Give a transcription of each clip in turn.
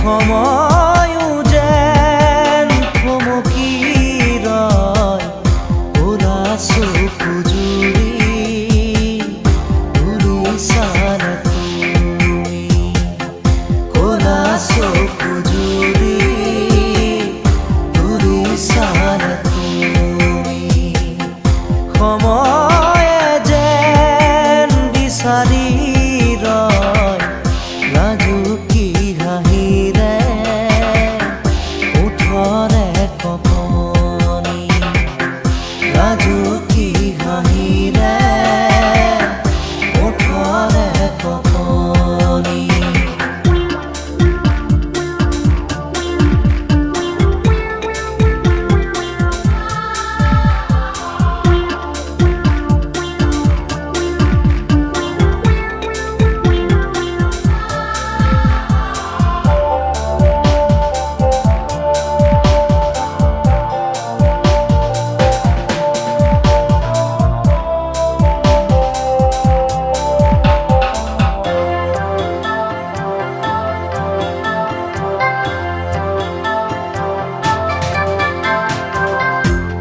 সময়ো যেন থমকি ৰয় ওৰা চকু জুৰি উৰিছাৰ তুমি ক'লা চকু জুৰি উৰিছাৰ তুমি সময়ে যেন বিচাৰি ৰয় লাজুকী হাঁহিৰে ওঠৰে কপনি লাজুকী হাঁহিৰে ওঠৰে কপনি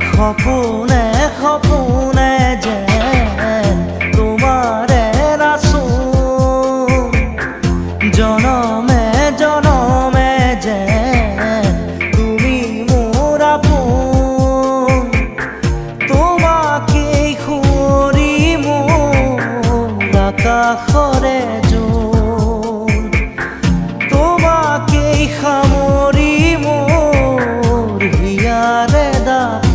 সপোনে সপোনে যেন তোমাৰে নাচোঁ জনমে জনমে যেন তুমি মোৰ আপোন তোমাকেই সুঁৱৰি মোৰ আকাশৰে জোন তোমাকেই সামৰি মোৰ হিয়াৰে দাপোন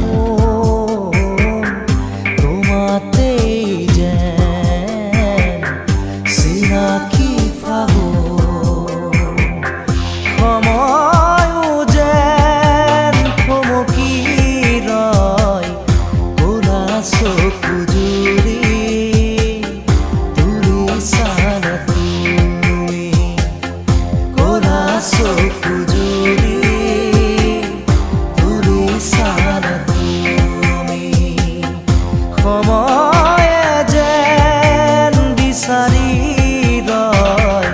চিনাকি ফাগুন সময়ো যেন থমকি ৰয় ক'লা চকু জুৰি উৰিছাৰ তুমি ক'লা চকু জুৰি উৰিছাৰ তুমি সময়ে যেন বিচাৰি ৰয়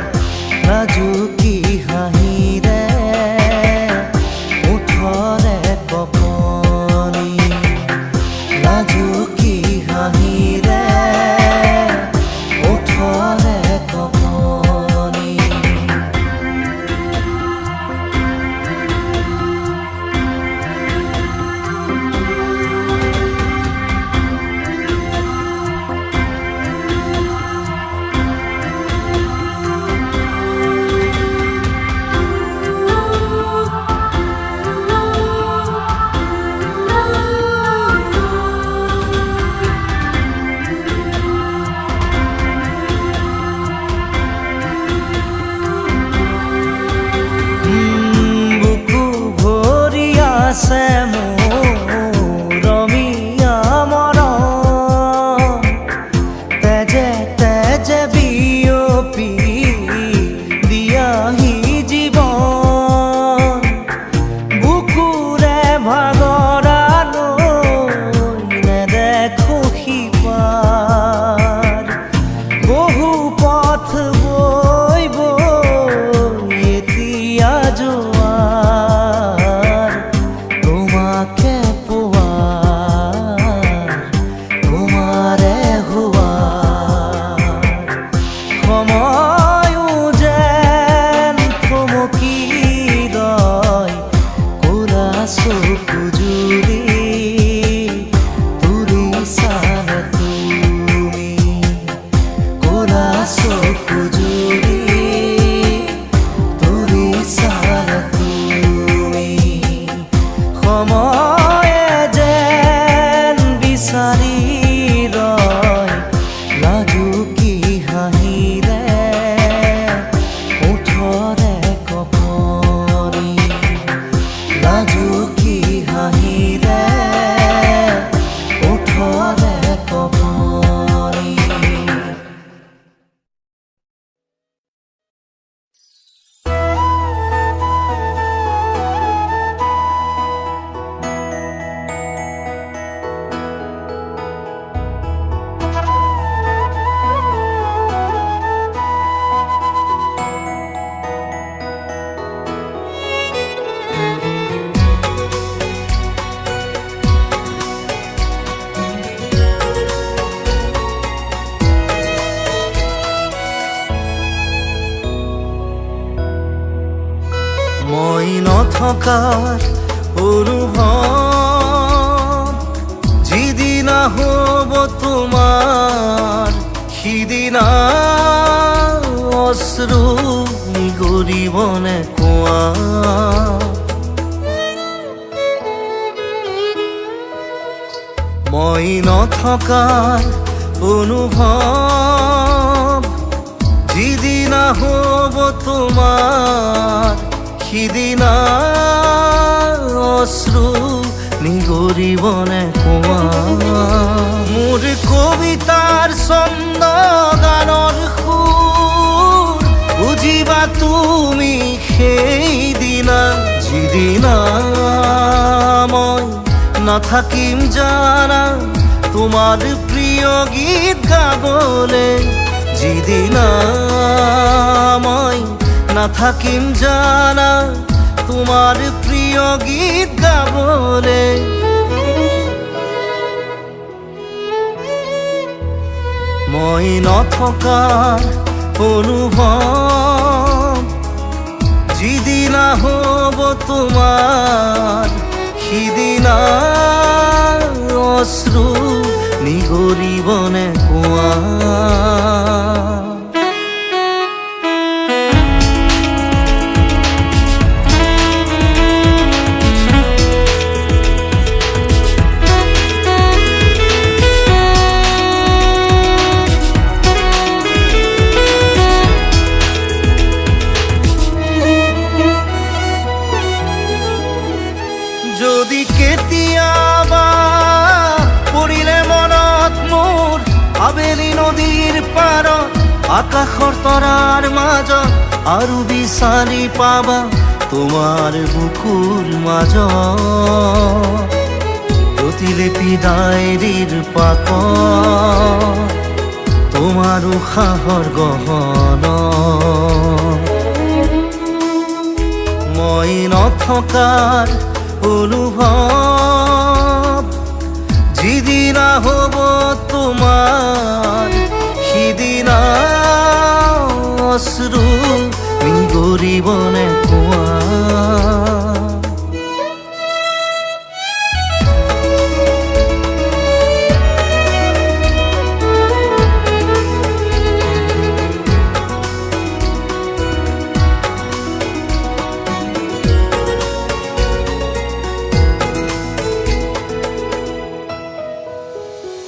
লাজুকী হাঁহিৰে ওঠৰে কপনি লাজুকী হাঁহিৰে ওঠৰে কপনি আছে মোৰ ৰমীয়া মৰম তেজে তেজে বিয়পি দিয়াহি জীৱন বুকুৰে ভাগৰালৈ নেদেখোঁ সিপাৰ বহু পথ বৈ বৈ এতিয়া যোৱা মই নথকাৰ অনুভৱ যিদিনা হ'ব তোমাৰ সিদিনা অশ্ৰু নিগৰিবনে কোৱা মই নথকাৰ অনুভৱ যিদিনা হ'ব তোমাৰ সিদিনা অশ্ৰু নিগৰিবনে কোৱা মোৰ কবিতাৰ ছন্দ গানৰ সুৰ বুজিবা তুমি সেইদিনা যিদিনা মই নাথাকিম জানা তোমাৰ প্ৰিয় গীত গাবলে যিদিনা মই নাথাকিম জানা তোমাৰ প্ৰিয় গীত গাবলে মই নথকাৰ অনুভৱ যিদিনা হ'ব তোমাৰ সিদিনা অশ্ৰু নিগৰিবনে কোৱা যদি কেতিয়াবা পৰিলে মনত মোৰ আবেলি নদীৰ পাৰত আকাশৰ তৰাৰ মাজত আৰু বিচাৰি পাবা তোমাৰ বুকুৰ মাজত প্ৰতিলিপি ডায়েৰীৰ পাকত তোমাৰ উশাহৰ গহনা মই নথকাৰ অনুভৱ যিদিনা হ'ব তোমাৰ সিদিনা অশ্ৰু নিগৰিবনে কোৱা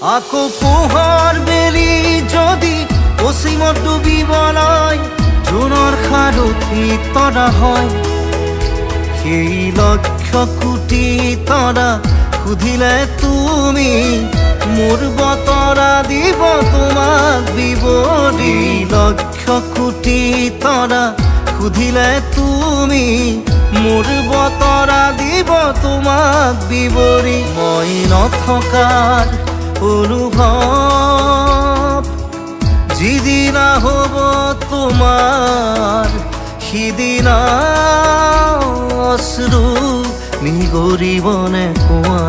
আকৌ পোহৰ বেলি যদি পশ্চিমত ডুবিবলৈ জোনৰ সাৰথি তৰা হয় সেই লক্ষ কোটি তৰা সুধিলে তুমি মোৰ বতৰা দিব তোমাক বিৱৰি লক্ষ কোটি তৰা সুধিলে তুমি মোৰ বতৰা দিব তোমাক বিৱৰি মই নথকাৰ অনুভৱ যিদিনা হ'ব তোমাৰ সিদিনা অশ্ৰু নিগৰিবনে কোৱা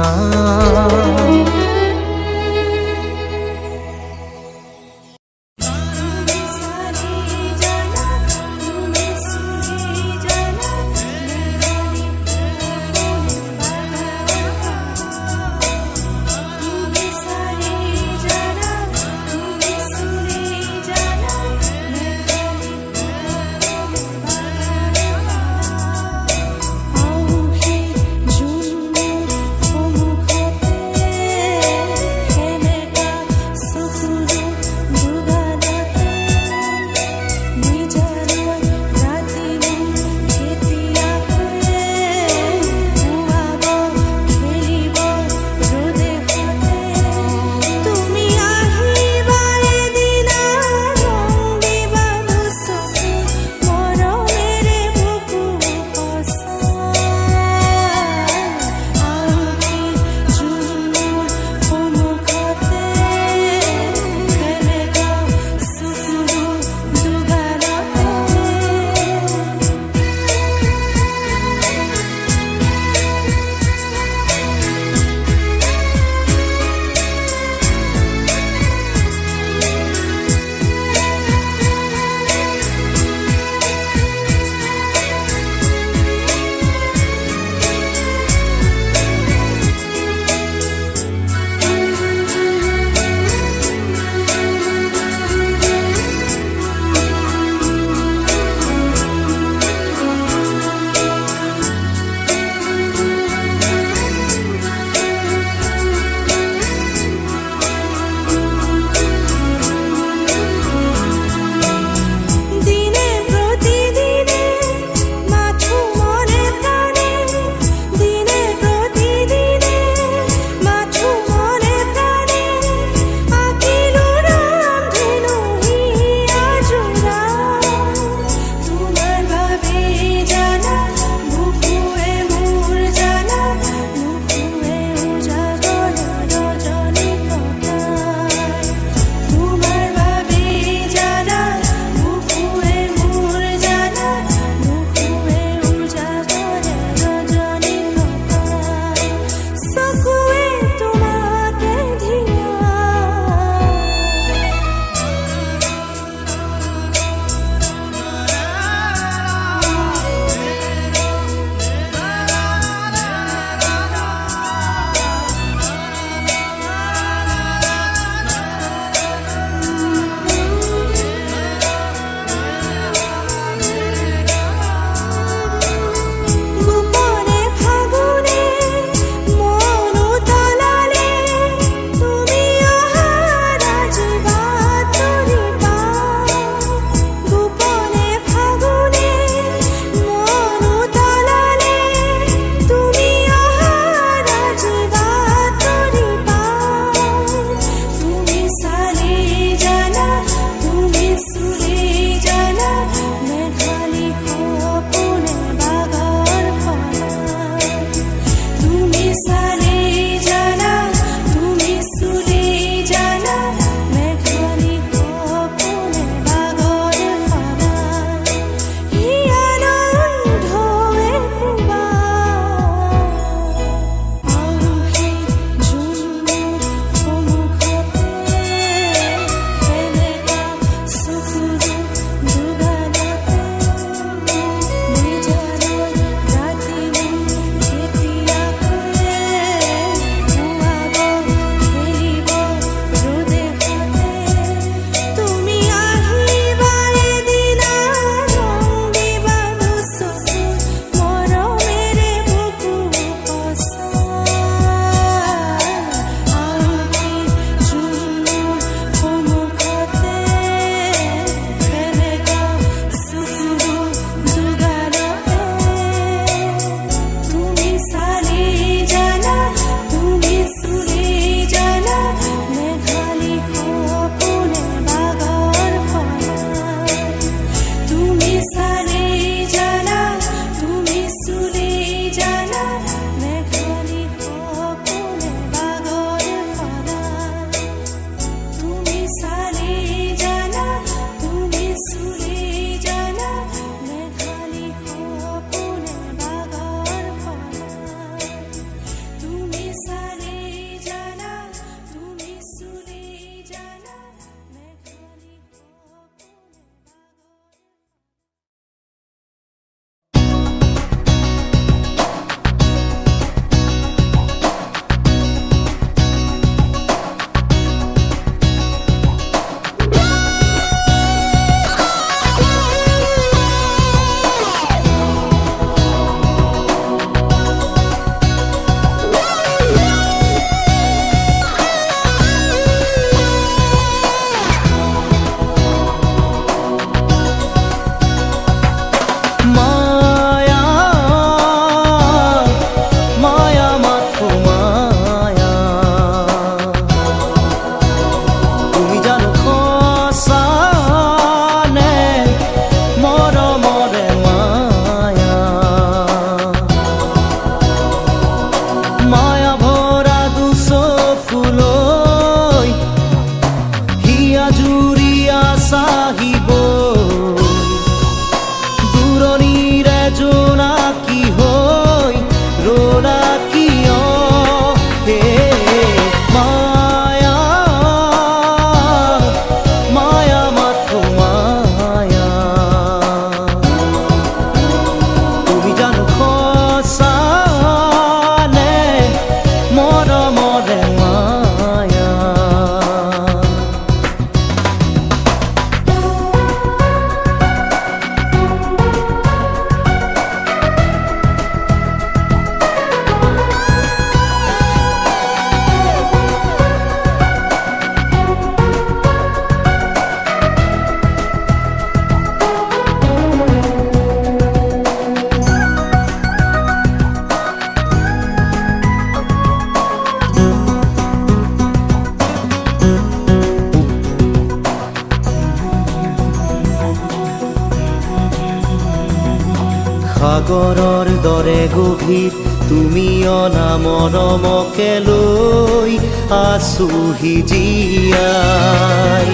সাগৰৰ দৰে গভীৰ তুমি অনা মৰমকে লৈ আছোহি জীয়াই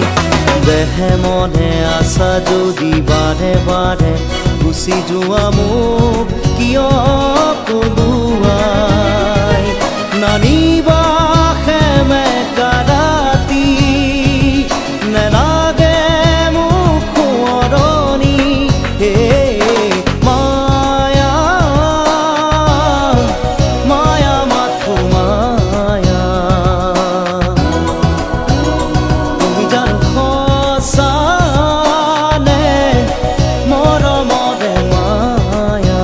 দেহে মনে আছা যদি বাৰে বাৰে গুচি যোৱা মোক কিয় কলোৱাই নানিবা সেমেকা ৰাতি নেলাগে মোক সোঁৱৰণি হে মায়া মায়া মাথো মায়া তুমি জানো সঁচা নে মৰমৰে মায়া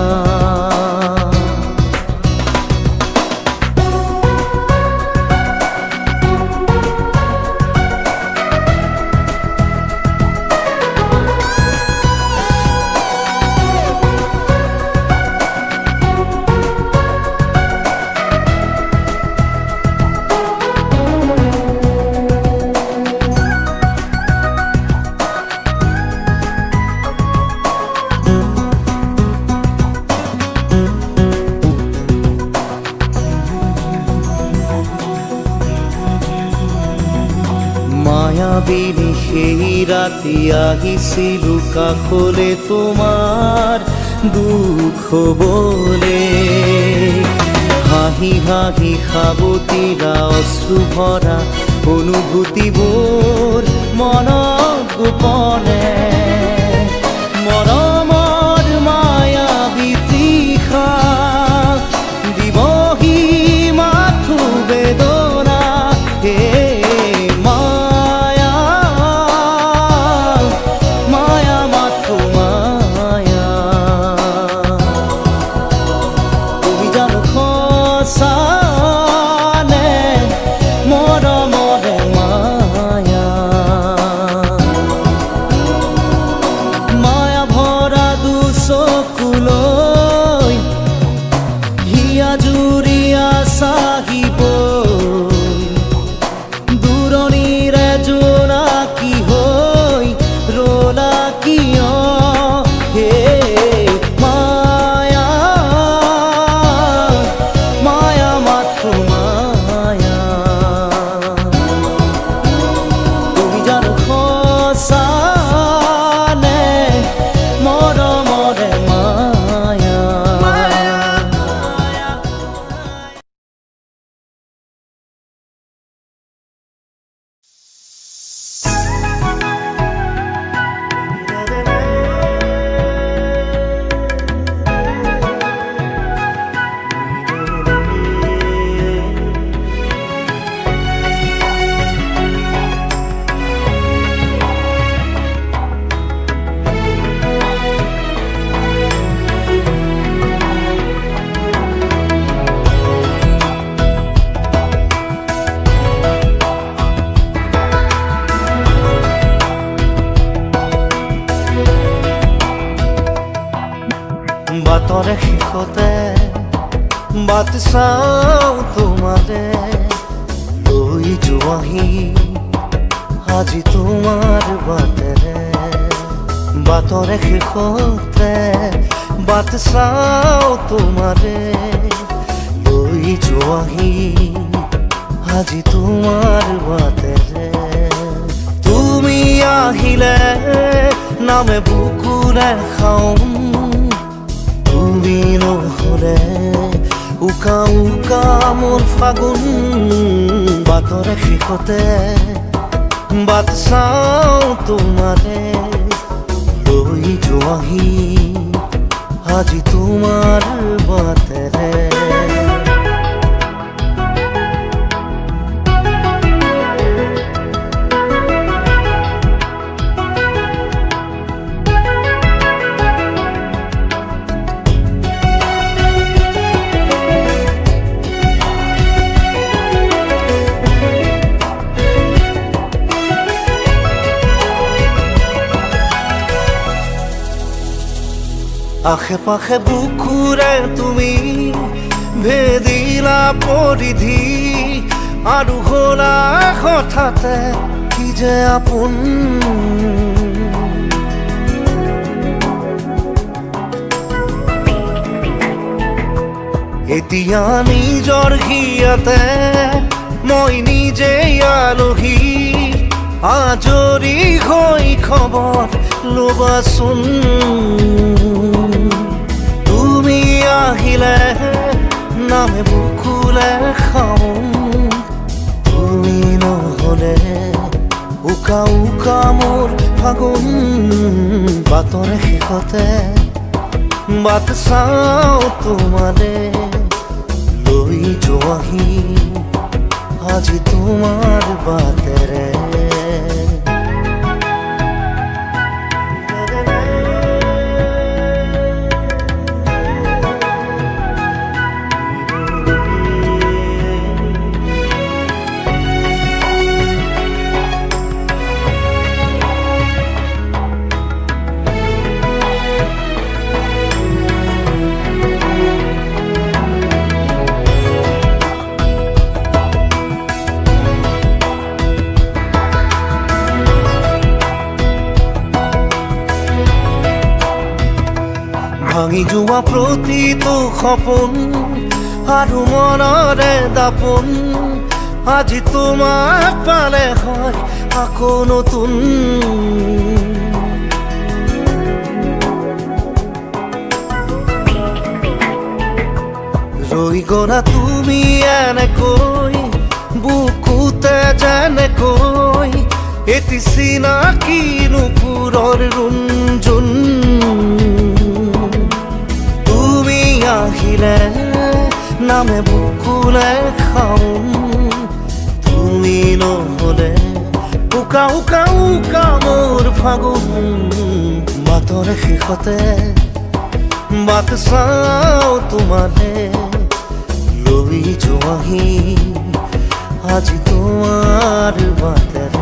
মায়াবিনী সেই ৰাতি আহিছিলো কাষলে তোমাৰ দুখ হবলে হাঁহি হাঁহি সাবতিৰা অশ্ৰু ভৰা অনুভূতিবোৰ মনত গোপনে মৰমৰ মায়াবী তৃষা দিবহি মাথো বেদনা হে বাটৰে শেষতে বাট চাওঁ তোমাৰে লৈ যোৱাহি আজি তোমাৰ বাটেৰে বাটৰে শেষতে বাট চাওঁ তোমাৰে লৈ যোৱাহি আজি তোমাৰ বাটেৰে তুমি আহিলে নামে বুকুৰে খাওঁ তুমি নহলে উকা উকা মোৰ ফাগুন বাটৰে শেষতে বাট চাওঁ তোমাৰে লৈ যোৱাহি আজি তোমাৰ বাটেৰে আশে পাশে বুকুৰে তুমি ভেদিলা পৰিধি আৰু হলা হঠাতে কি যে আপোন এতিয়া নিজৰ হিয়াতে মই নিজেই আলহী আজৰি হৈ খবৰ ল'বাচোন তুমি আহিলে নামে বুকুলে খাওঁ তুমি নহ'লে উকা উকা মোৰ ফাগুন বাটৰ শেষতে বাট চাওঁ তোমালে লৈ যোৱাহি আজি তোমাৰ বাটেৰে ভাঙি যোৱা প্ৰতিটো সপোন আৰু মনৰে দাপোন আজি তোমাক পালে হয় আকৌ নতুন ৰৈ গ'লা তুমি এনেকৈ বুকুতে যেনেকৈ এটি চিনাকি নুপুৰৰ ৰুণজুন আহিলে নামে বুকুলে খাওঁ তুমি নহ'লে উকা উকা উকা মোৰ ফাগুন বাটৰ শেষতে বাট চাওঁ তোমালে লৈ যোৱাহি আজি তোমাৰ বাটেৰে